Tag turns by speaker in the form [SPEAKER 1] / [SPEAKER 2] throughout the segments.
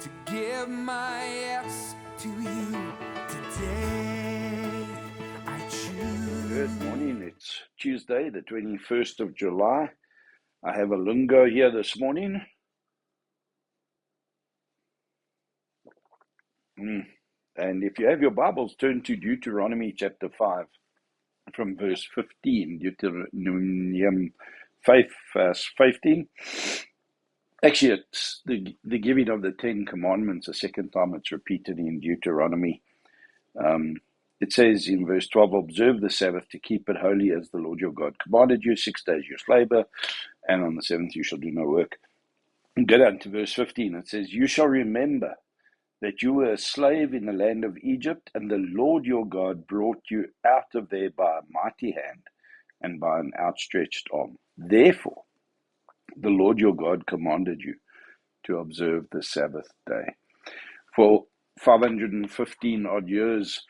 [SPEAKER 1] to give my yes to you today. I choose.
[SPEAKER 2] Good morning. It's Tuesday, the 21st of July. I have a lungo here this morning. And if you have your Bibles, turn to Deuteronomy chapter 5 from verse 15. Deuteronomy 5 verse 15. Actually, it's the giving of the Ten Commandments, the second time it's repeated in Deuteronomy. It says in verse 12, observe the Sabbath to keep it holy as the Lord your God commanded you. 6 days you shall labor, and on the seventh you shall do no work. And go down to verse 15. It says, you shall remember that you were a slave in the land of Egypt, and the Lord your God brought you out of there by a mighty hand and by an outstretched arm. Therefore, the Lord your God commanded you to observe the Sabbath day. For 515 odd years,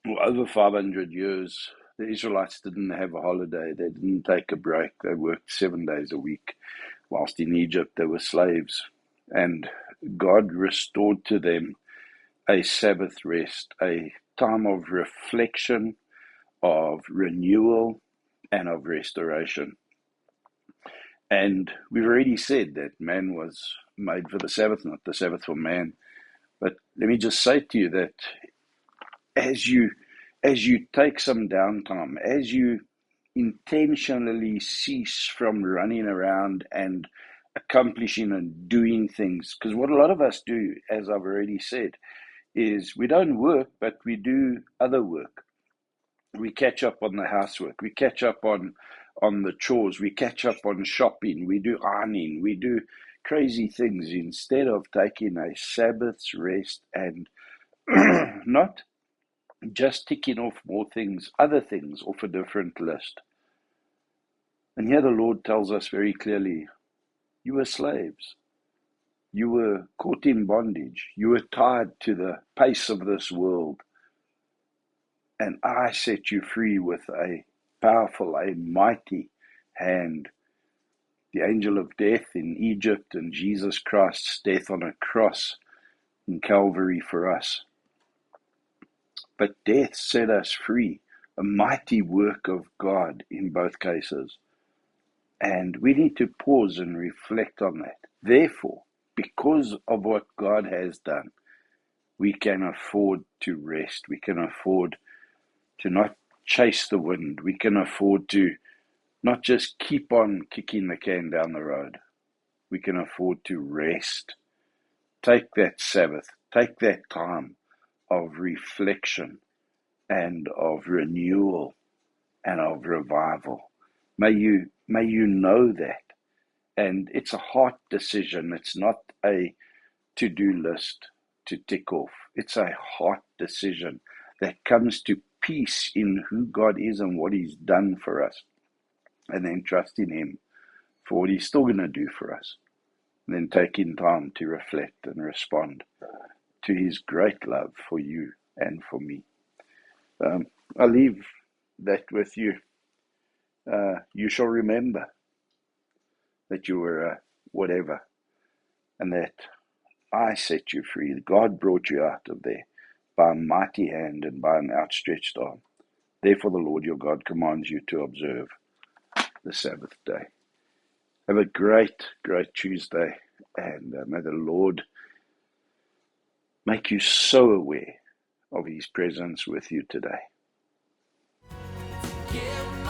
[SPEAKER 2] or over 500 years, the Israelites didn't have a holiday. They didn't take a break. They worked 7 days a week. Whilst in Egypt, they were slaves. And God restored to them a Sabbath rest, a time of reflection, of renewal, and of restoration. And we've already said that man was made for the Sabbath, not the Sabbath for man. But let me just say to you that as you take some downtime, as you intentionally cease from running around and accomplishing and doing things, because what a lot of us do, as I've already said, is we don't work, but we do other work. We catch up on the housework, we catch up on the chores, we catch up on shopping, we do ironing, we do crazy things instead of taking a Sabbath's rest and not just ticking off more things, other things off a different list. And here the Lord tells us very clearly, you were slaves. You were caught in bondage. You were tied to the pace of this world. And I set you free with a powerful, a mighty hand. The angel of death in Egypt and Jesus Christ's death on a cross in Calvary for us. But death set us free, a mighty work of God in both cases. And we need to pause and reflect on that. Therefore, because of what God has done, we can afford to rest. We can afford to not chase the wind. We can afford to not just keep on kicking the can down the road. We can afford to rest. Take that Sabbath. Take that time of reflection and of renewal and of revival. May you know that. And it's a heart decision. It's not a to-do list to tick off. It's a heart decision that comes to peace in who God is and what He's done for us. And then trust in Him for what He's still going to do for us. And then taking time to reflect and respond to His great love for you and for me. I'll leave that with you. You shall remember that you were a whatever, and that I set you free. God brought you out of there by a mighty hand and by an outstretched arm. Therefore the Lord your God commands you to observe the Sabbath day. Have a great, great Tuesday, and may the Lord make you so aware of His presence with you today.
[SPEAKER 1] Give